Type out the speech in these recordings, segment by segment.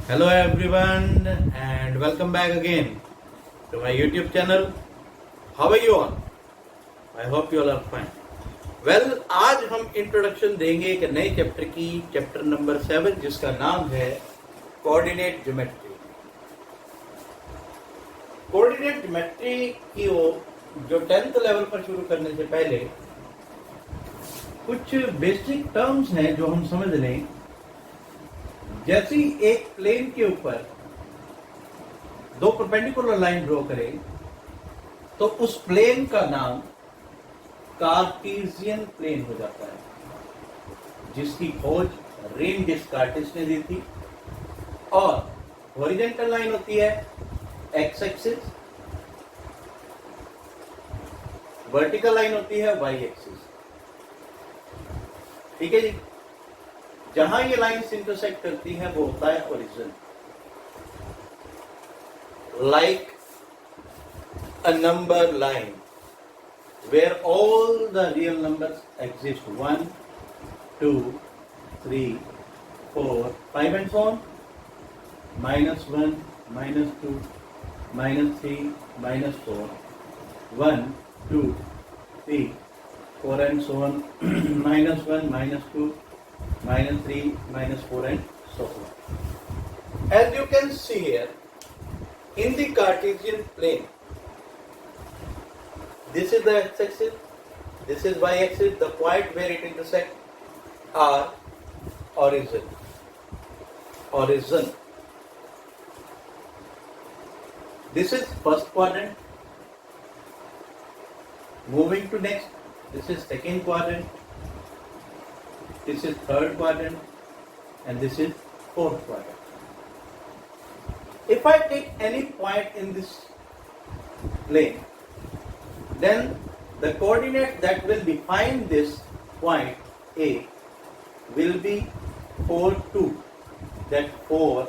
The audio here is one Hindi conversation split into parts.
Hello everyone and welcome back again to my YouTube channel. How are you all? I hope you all are fine. Well, आज हम इंट्रोडक्शन देंगे एक नए चैप्टर की, चैप्टर नंबर 7 जिसका नाम है कोऑर्डिनेट ज्योमेट्री। कोऑर्डिनेट ज्योमेट्री की जो 10th लेवल पर शुरू करने से पहले कुछ बेसिक टर्म्स हैं जो हम समझ लें। जैसे एक प्लेन के ऊपर दो परपेंडिकुलर लाइन ड्रॉ करें तो उस प्लेन का नाम कार्टेशियन प्लेन हो जाता है, जिसकी खोज रेन डिस्कार्टिस ने दी थी। और हॉरिजॉन्टल लाइन होती है एक्स एक्सिस, वर्टिकल लाइन होती है वाई एक्सिस। ठीक है जी। जहां ये लाइन्स इंटरसेक्ट करती है वो होता है origin. Like a number line where all the real numbers exist, 1, 2, 3, 4, 5 and so on, -1, -2, -3, -4, 1, 2, 3, 4 and so on, -1, -2, -3, -4 and so on. As you can see here, in the Cartesian plane, this is the x-axis, this is y-axis, the point where it intersects are origin. Origin. This is first quadrant. Moving to next, this is second quadrant. This is third quadrant, and this is fourth quadrant. If I take any point in this plane, then the coordinate that will define this point A will be 4, 2. That 4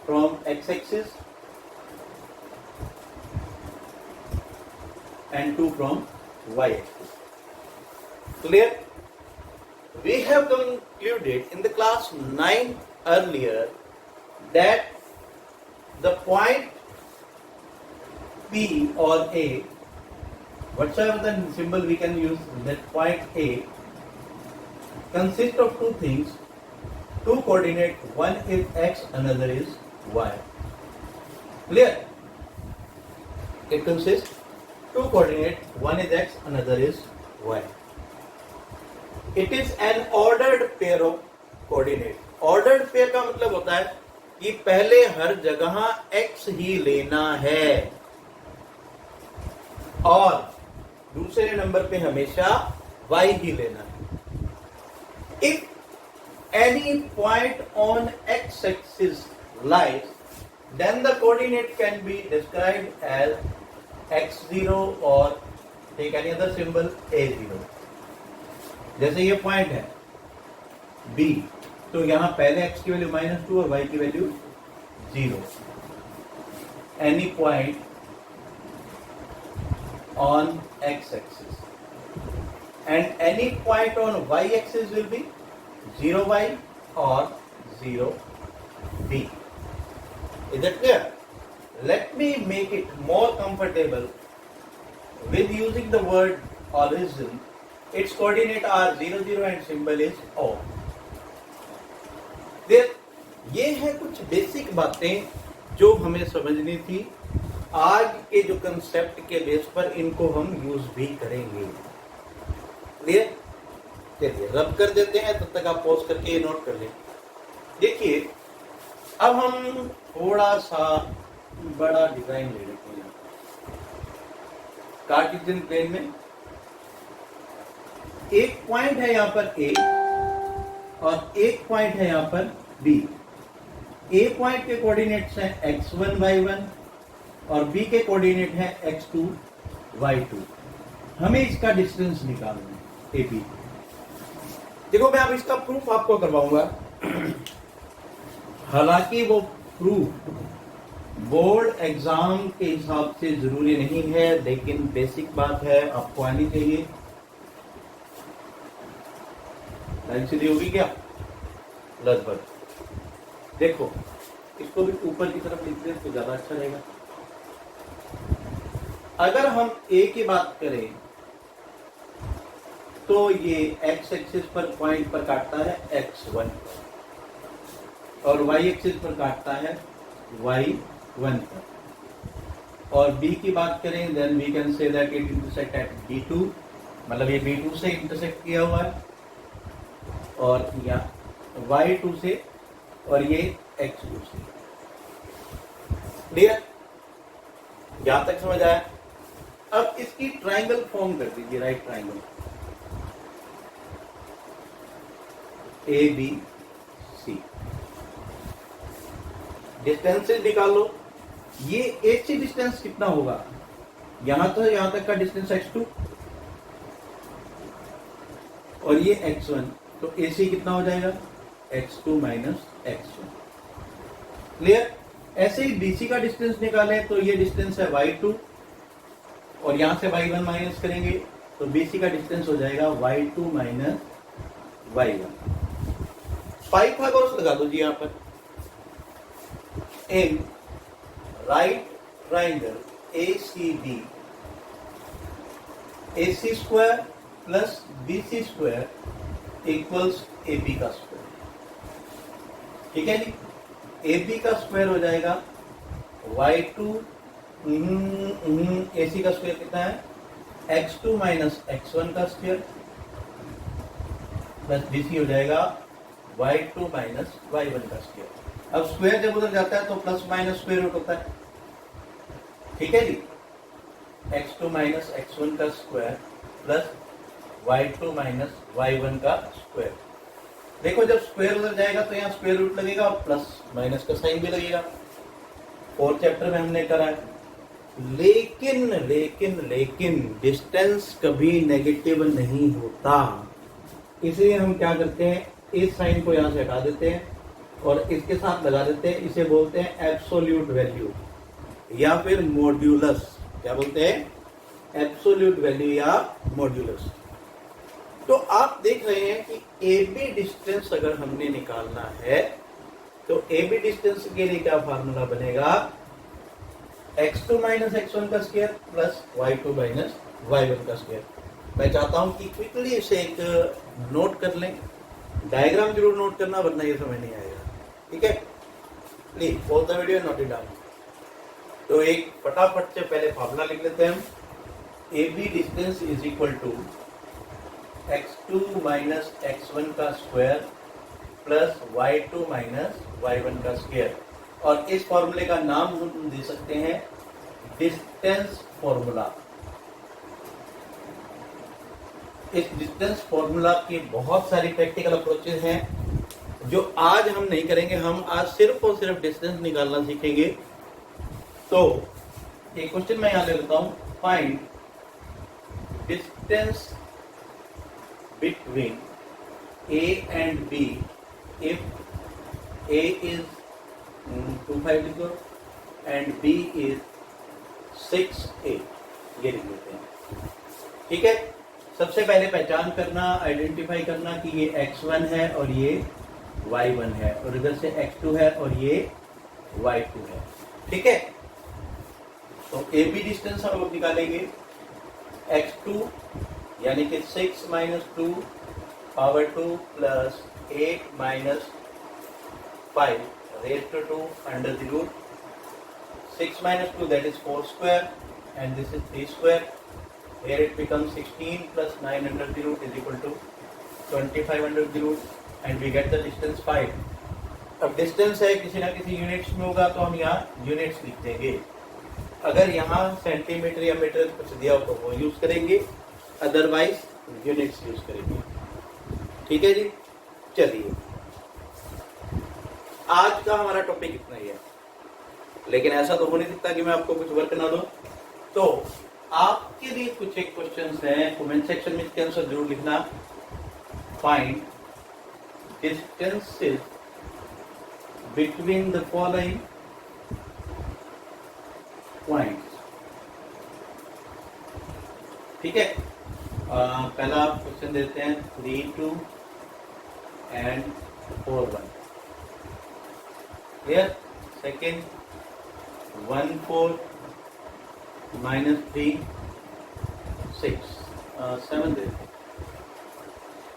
from x-axis and 2 from y-axis. Clear? We have concluded in the class 9 earlier that the point P or A, whatsoever the symbol we can use, that point A consists of two things, two coordinates, one is x, another is y. Clear? It consists two coordinates, one is x, another is y. It is an ordered pair of coordinates. Ordered pair का मतलब होता है कि पहले हर जगह x ही लेना है और दूसरे नंबर पे हमेशा y ही लेना है। If any point on x-axis lies, then the coordinate can be described as x0 or take any other symbol a0. जैसे ये पॉइंट है B, तो यहां पहले x की वैल्यू -2 और y की value 0. Any point on x-axis and any point on y-axis will be 0y or 0b. Is that clear? Let me make it more comfortable with using the word origin. Its coordinate are 0, 0 and symbol is O. ये है कुछ बेसिक बातें जो हमें समझनी थी। आज के जो कंसेप्ट के बेस पर इनको हम यूज भी करेंगे। क्लियर? चलिए रब कर देते हैं, तब तक आप पॉज करके ये नोट कर लें। देखिए, अब हम थोड़ा सा बड़ा डिजाइन ले लेते हैं। कार्टेशियन प्लेन में एक पॉइंट है यहां पर A और एक पॉइंट है यहां पर B। A पॉइंट के कोऑर्डिनेट्स हैं x1, y1 और B के कोऑर्डिनेट है x2, y2। हमें इसका डिस्टेंस निकालना है AB। देखो, मैं अब इसका प्रूफ आपको करवाऊंगा। हालांकि वो प्रूफ बोर्ड एग्जाम के हिसाब से जरूरी नहीं है, लेकिन बेसिक बात है, आपको आनी चाहिए। लाइन सीधी होगी क्या? लगभग। देखो, इसको भी ऊपर की तरफ लिख दें तो ज्यादा अच्छा रहेगा। अगर हम ए की बात करें तो ये एक्स एक्सिस पर पॉइंट पर काटता है x1 और वाई एक्सिस पर काटता है y1 पर। और बी की बात करें then we can say that it intersect at B2, मतलब ये B2 से इंटरसेक्ट किया हुआ है और या y2 से और ये x2 से। क्लियर? यहां तक समझ आया? अब इसकी ट्राइंगल फॉर्म कर दीजिए, राइट ट्राइंगल ABC। डिस्टेंसेस निकालो। ये AC डिस्टेंस कितना होगा? यहां तो यहां तक का डिस्टेंस x2 और ये x1, तो AC कितना हो जाएगा? x2 minus x1। क्लियर? ऐसे ही BC का डिस्टेंस निकालें तो ये डिस्टेंस है y2 और यहां से y1 माइनस करेंगे तो BC का डिस्टेंस हो जाएगा y2 माइनस y1। पाइथागोरस लगा दो जी यहां पर। In right triangle ACD AC square plus BC square equals AB का स्क्वायर। ठीक है जी? AB का स्क्वायर हो जाएगा y2 AC का स्क्वायर कितना है? x2 माइनस x1 का स्क्वायर प्लस BC हो जाएगा y2 माइनस y1 का स्क्वायर। अब स्क्वायर जब उधर जाता है तो प्लस माइनस स्क्वायर रूट होता है। ठीक है जी? x2 माइनस x1 का square plus y2 minus y1 का स्क्वायर। देखो जब स्क्वायर उधर जाएगा तो यहाँ स्क्वायर रूट लगेगा और प्लस माइनस का साइन भी लगेगा। 4th चैप्टर में हमने करा है। लेकिन लेकिन लेकिन डिस्टेंस कभी नेगेटिव नहीं होता, इसलिए हम क्या करते हैं, इस साइन को यहाँ से हटा देते हैं और इसके साथ लगा देते हैं। इसे बोलते हैं एब्सोल्यूट वैल्यू या फिर मॉड्यूलस। क्या बोलते हैं? एब्सोल्यूट वैल्यू या मॉड्यूलस। तो आप देख रहे हैं कि AB डिस्टेंस अगर हमने निकालना है तो AB डिस्टेंस के लिए क्या फार्मूला बनेगा? x2 माइनस x1 का square plus y2 minus y1 का स्क्वायर। मैं चाहता हूं कि क्विकली इसे एक नोट कर लें। डायग्राम जरूर नोट करना वरना ये समझ नहीं आएगा। ठीक है? Please pause the video, note it down. तो एक फटाफट से पहले फार्मूला लिख लेते हैं हम। AB distance is equal to x2 minus x1 का square plus y2 minus y1 का स्क्वायर। और इस फॉर्मूले का नाम हम दे सकते हैं डिस्टेंस फॉर्मूला। इस डिस्टेंस फॉर्मूला की बहुत सारी प्रैक्टिकल अप्रोचेस हैं जो आज हम नहीं करेंगे। हम आज सिर्फ और सिर्फ डिस्टेंस निकालना सीखेंगे। तो एक क्वेश्चन मैं यहां ले लेता हूं। Find distance between A and B if A is 250 and B is 68। ये लिख लेते हैं। ठीक है? सबसे पहले पहचान करना, आइडेंटिफाई करना कि ये x1 है और ये y1 है और इधर से x2 है और ये y2 है। ठीक है? तो AB डिस्टेंस हम लोग निकालेंगे। x2 यानी कि 6 minus 2 power 2 plus 8 minus 5 raised to 2 under the root 6 minus 2, that is 4 square, and this is 3 square. Here it becomes 16 plus 9 under the root is equal to 25 under the root, and we get the distance 5. अब डिस्टेंस है किसी ना किसी यूनिट्स में होगा तो हम यहाँ यूनिट्स लिख देंगे। अगर यहाँ सेंटीमीटर या मीटर कुछ दिया हो तो वो यूज करेंगे, अदरवाइज यूनिट्स यूज करेंगे। ठीक है जी? चलिए, आज का हमारा टॉपिक इतना ही है, लेकिन ऐसा तो हो नहीं सकता कि मैं आपको कुछ वर्क ना दूं। तो आपके लिए कुछ एक क्वेश्चंस हैं, कमेंट सेक्शन में इसके आंसर जरूर लिखना। Find distances between the following points. ठीक है? पहला क्वेश्चन देते हैं 3, 2 and 4, 1। Clear? Second, 1 4 minus 3 6 7 there.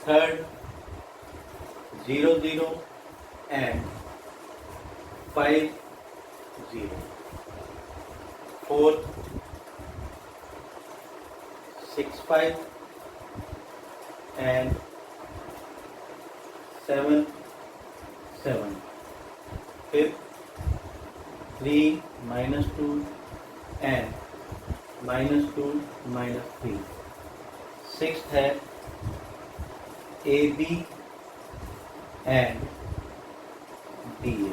Third, 0 0 and 5 0. Fourth, 6 5 and 7 7. Fifth, 3 minus 2 and minus 2 minus 3. Sixth है A B and D A.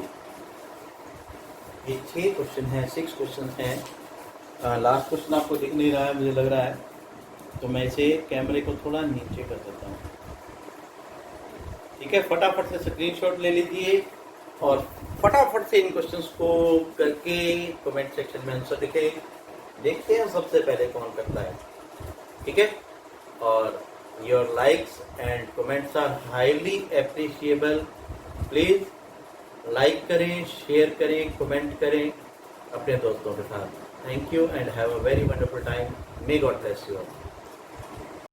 ये 6 क्वेश्चन हैं, 6 क्वेश्चन हैं. लास्ट क्वेश्चन आपको दिख नहीं रहा है मुझे लग रहा है, तो मैं इसे कैमरे को थोड़ा नीचे कर देता हूँ. ठीक है, फटाफट से स्क्रीनशॉट ले लीजिए और फटाफट से इन क्वेश्चंस को करके कमेंट सेक्शन में आंसर लिखें. देखते हैं सबसे पहले कौन करता है. ठीक है, और your likes and comments are highly appreciable. Please like करें, शेयर करें, कमेंट करें अपने दोस्तों के साथ. Thank you and have a very wonderful time. May God bless you all.